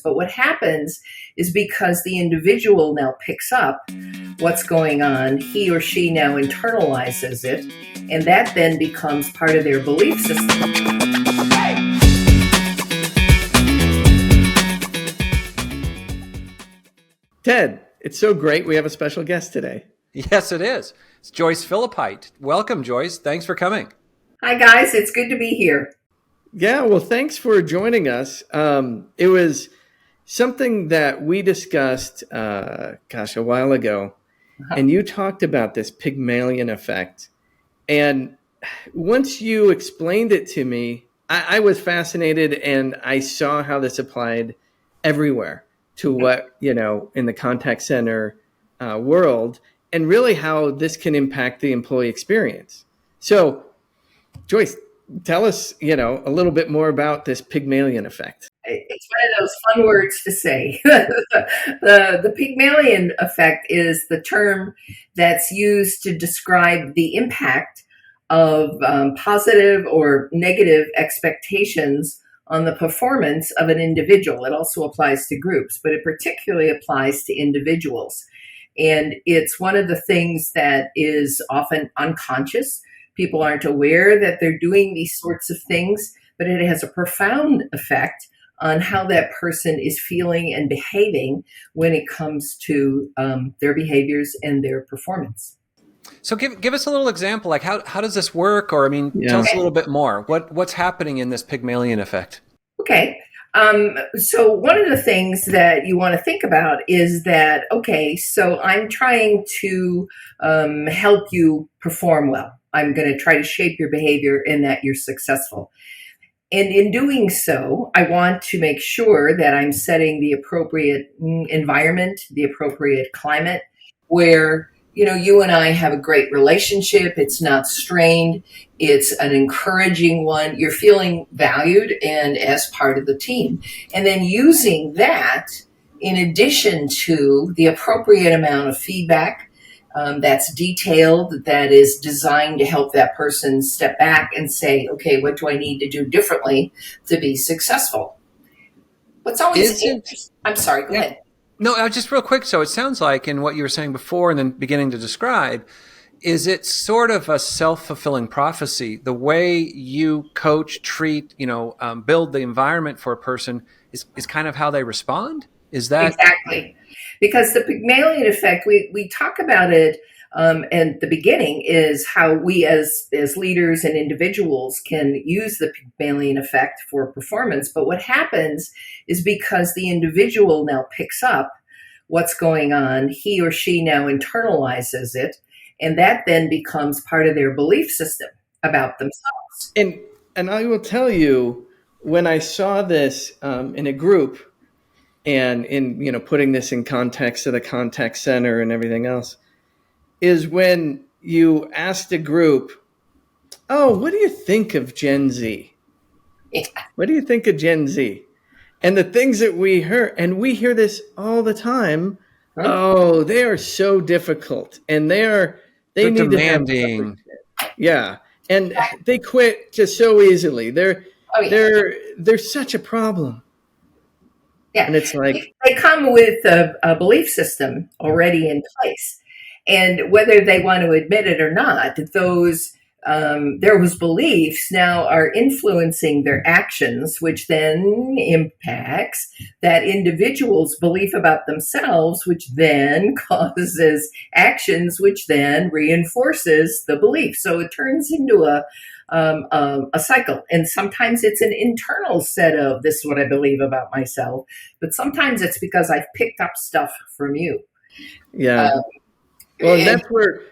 But what happens is because the individual now picks up what's going on, he or she now internalizes it, and that then becomes part of their belief system. Ted, it's so great we have a special guest today. Yes, it is. It's Joyce Filupeit. Welcome, Joyce. Thanks for coming. Hi, guys. It's good to be here. Yeah, well, thanks for joining us. It was something that we discussed, a while ago, and you talked about this Pygmalion Effect. And once you explained it to me, I was fascinated, and I saw how this applied everywhere to what, in the contact center world, and really how this can impact the employee experience. So, Joyce, tell us, a little bit more about this Pygmalion Effect. It's one of those fun words to say. The Pygmalion Effect is the term that's used to describe the impact of positive or negative expectations on the performance of an individual. It also applies to groups, but it particularly applies to individuals. And it's one of the things that is often unconscious. People aren't aware that they're doing these sorts of things, but it has a profound effect on how that person is feeling and behaving when it comes to their behaviors and their performance. So give us a little example, like how does this work? Or, tell us a little bit more. What's happening in this Pygmalion Effect? Okay. So one of the things that you want to think about is that, so I'm trying to help you perform well. I'm going to try to shape your behavior and that you're successful. And in doing so, I want to make sure that I'm setting the appropriate environment, the appropriate climate where, you and I have a great relationship. It's not strained. It's an encouraging one. You're feeling valued and as part of the team. And then using that in addition to the appropriate amount of feedback that's detailed, that is designed to help that person step back and say, okay, what do I need to do differently to be successful? What's always I'm sorry, go ahead. No, just real quick. So it sounds like in what you were saying before and then beginning to describe, is it sort of a self-fulfilling prophecy? The way you coach, treat, build the environment for a person is kind of how they respond? Is that exactly? Because the Pygmalion Effect, we talk about it, and the beginning is how we as leaders and individuals can use the Pygmalion Effect for performance. But what happens is because the individual now picks up what's going on, he or she now internalizes it, and that then becomes part of their belief system about themselves. And I will tell you, when I saw this in a group, and in putting this in context of the contact center and everything else, is when you asked a group, oh, what do you think of Gen Z? Yeah. What do you think of Gen Z? And the things that we heard, and we hear this all the time, oh, they are so difficult, and they're need demanding. Yeah, and they quit just so easily. They're such a problem. Yeah, and it's like they come with a belief system already in place, and whether they want to admit it or not, those beliefs now are influencing their actions, which then impacts that individual's belief about themselves, which then causes actions, which then reinforces the belief. So it turns into a cycle. And sometimes it's an internal set of, this is what I believe about myself, but sometimes it's because I've picked up stuff from you. Yeah. Well,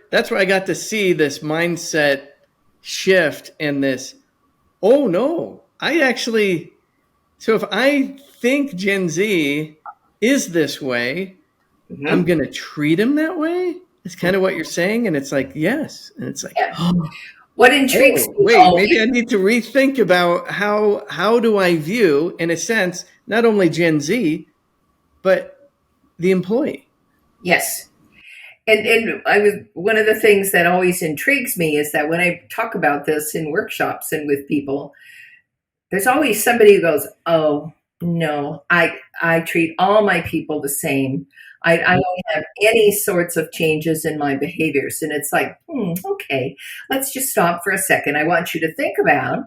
that's where I got to see this mindset shift and this, oh no, so if I think Gen Z is this way, I'm going to treat them that way. It's kind of what you're saying. And it's like, yes. And it's like, what intrigues me? Maybe I need to rethink about how do I view, in a sense, not only Gen Z, but the employee. Yes. And one of the things that always intrigues me is that when I talk about this in workshops and with people, there's always somebody who goes, oh, No, I treat all my people the same. I don't have any sorts of changes in my behaviors. And it's like, okay, let's just stop for a second. I want you to think about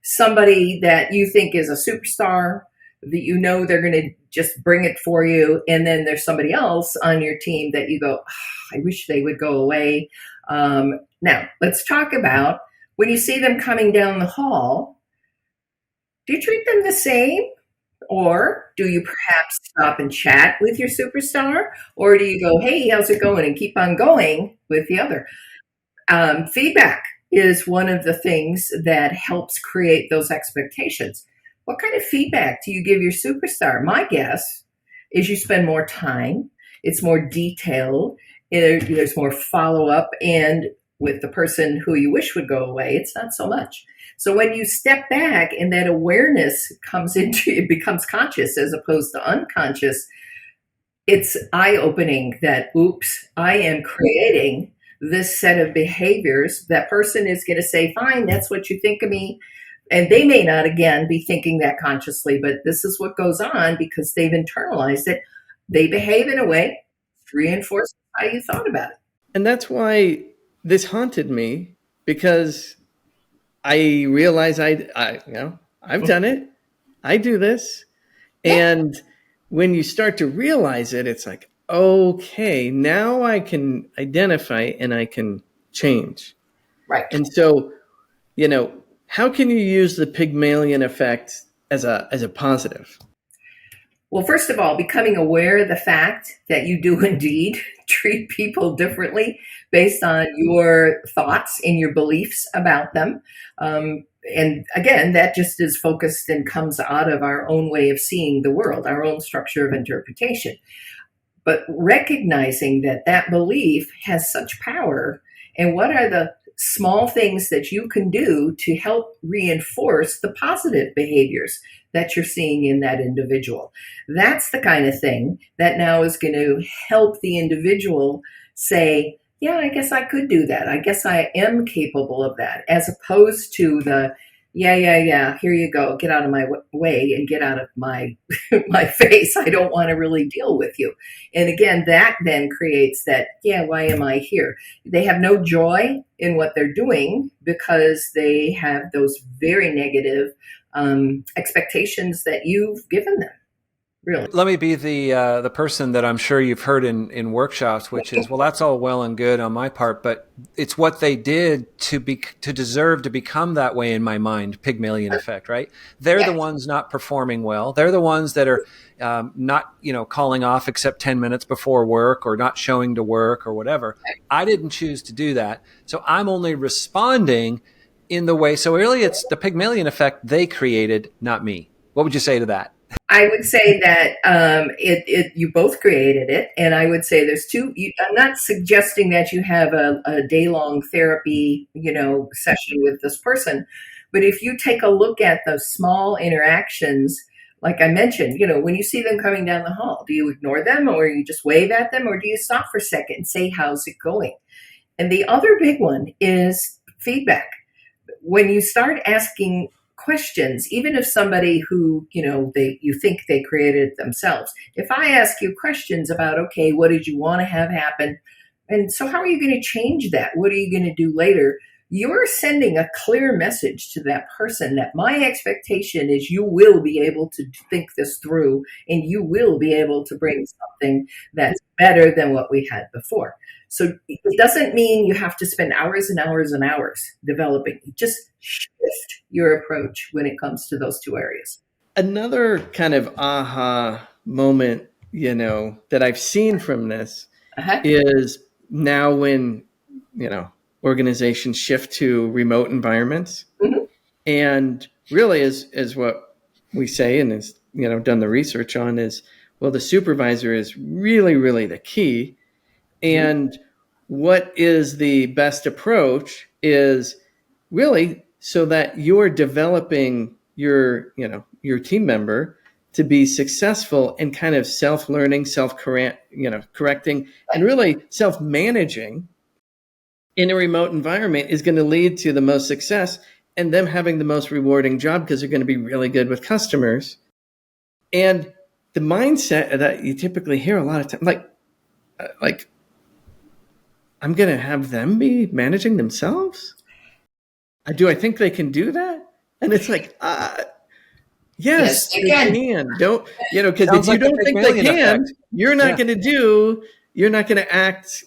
somebody that you think is a superstar, that you know they're going to just bring it for you. And then there's somebody else on your team that you go, I wish they would go away. Now, let's talk about when you see them coming down the hall, do you treat them the same? Or do you perhaps stop and chat with your superstar? Or do you go, hey, how's it going? And keep on going with the other? Feedback is one of the things that helps create those expectations. What kind of feedback do you give your superstar? My guess is you spend more time. It's more detailed. There's more follow-up. And with the person who you wish would go away, it's not so much. So when you step back and that awareness comes into, it becomes conscious as opposed to unconscious, it's eye-opening that, oops, I am creating this set of behaviors. That person is going to say, fine, that's what you think of me. And they may not, again, be thinking that consciously, but this is what goes on because they've internalized it. They behave in a way, reinforces how you thought about it. And that's why this haunted me, because I realize I've done it. I do this. And when you start to realize it, it's like, okay, now I can identify and I can change. Right. And so, how can you use the Pygmalion effect as a positive? Well, first of all, becoming aware of the fact that you do indeed treat people differently based on your thoughts and your beliefs about them. And again, that just is focused and comes out of our own way of seeing the world, our own structure of interpretation. But recognizing that that belief has such power, and what are the small things that you can do to help reinforce the positive behaviors that you're seeing in that individual. That's the kind of thing that now is going to help the individual say, yeah, I guess I could do that. I guess I am capable of that, as opposed to the, yeah, here you go, get out of my way and get out of my my face. I don't want to really deal with you. And again, that then creates that, yeah, why am I here? They have no joy in what they're doing because they have those very negative expectations that you've given them. Really. Let me be the person that I'm sure you've heard in workshops, which is, well, that's all well and good on my part, but it's what they did to deserve to become that way in my mind. Pygmalion effect, right? They're the ones not performing well. They're the ones that are not, calling off except 10 minutes before work or not showing to work or whatever. I didn't choose to do that, so I'm only responding in the way. So really, it's the Pygmalion effect they created, not me. What would you say to that? I would say that you both created it, and I would say there's two. I'm not suggesting that you have a day-long therapy, session with this person, but if you take a look at those small interactions, like I mentioned, when you see them coming down the hall, do you ignore them, or you just wave at them, or do you stop for a second and say, "How's it going?" And the other big one is feedback. When you start asking questions, even if somebody who, you think they created it themselves, if I ask you questions about, okay, what did you want to have happen? And so how are you going to change that? What are you going to do later? You're sending a clear message to that person that my expectation is you will be able to think this through and you will be able to bring something that's better than what we had before. So it doesn't mean you have to spend hours and hours and hours developing. Just shift your approach when it comes to those two areas. Another kind of aha moment, that I've seen from this is now when, organizations shift to remote environments. Mm-hmm. And really is what we say and is, done the research on is, well, the supervisor is really, really the key. And what is the best approach is really so that you're developing your team member to be successful and kind of self-learning, correcting, and really self-managing in a remote environment is going to lead to the most success and them having the most rewarding job because they're going to be really good with customers. And the mindset that you typically hear a lot of times, like I'm going to have them be managing themselves. Do I think they can do that? And it's like, yes, they can. Don't, because if you don't think they can, you're not going to act,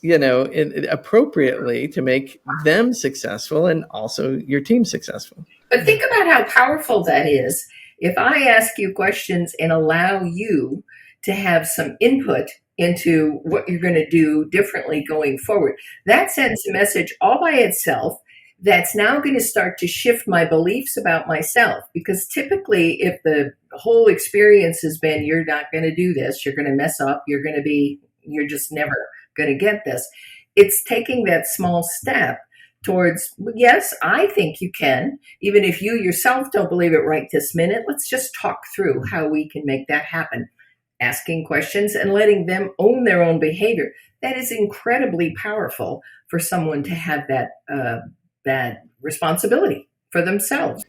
appropriately to make them successful and also your team successful. But think about how powerful that is. If I ask you questions and allow you to have some input into what you're going to do differently going forward, that sends a message all by itself that's now going to start to shift my beliefs about myself. Because typically, if the whole experience has been, you're not going to do this, you're going to mess up, you're just never going to get this. It's taking that small step towards, yes, I think you can, even if you yourself don't believe it right this minute. Let's just talk through how we can make that happen. Asking questions and letting them own their own behavior. That is incredibly powerful for someone to have that responsibility for themselves.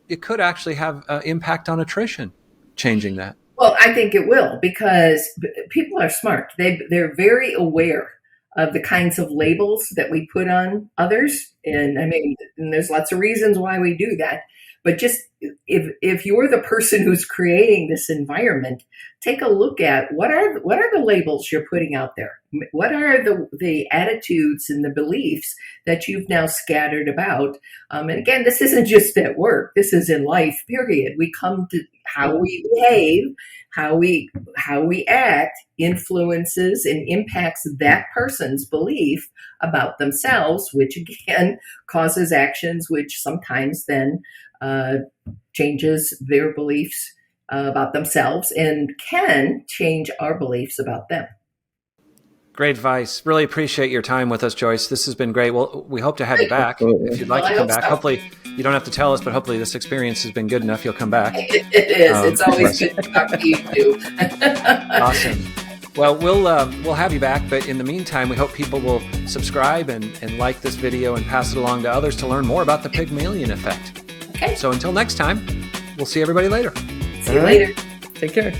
It could actually have impact on attrition, changing that. Well, I think it will, because people are smart. They're very aware of the kinds of labels that we put on others. And there's lots of reasons why we do that. But just if you're the person who's creating this environment, take a look at what are the labels you're putting out there? What are the attitudes and the beliefs that you've now scattered about? And again, this isn't just at work. This is in life, period. We come to how we behave, how we act influences and impacts that person's belief about themselves, which again causes actions, which sometimes then changes their beliefs about themselves and can change our beliefs about them. Great advice. Really appreciate your time with us, Joyce. This has been great. Well, we hope to have you back if you'd like to come back. Hopefully, you don't have to tell us, but hopefully this experience has been good enough. You'll come back. It is. It's always good to talk to you too. Awesome. Well, we'll have you back, but in the meantime, we hope people will subscribe and like this video and pass it along to others to learn more about the Pygmalion Effect. Okay. So until next time, we'll see everybody later. See you later. Take care.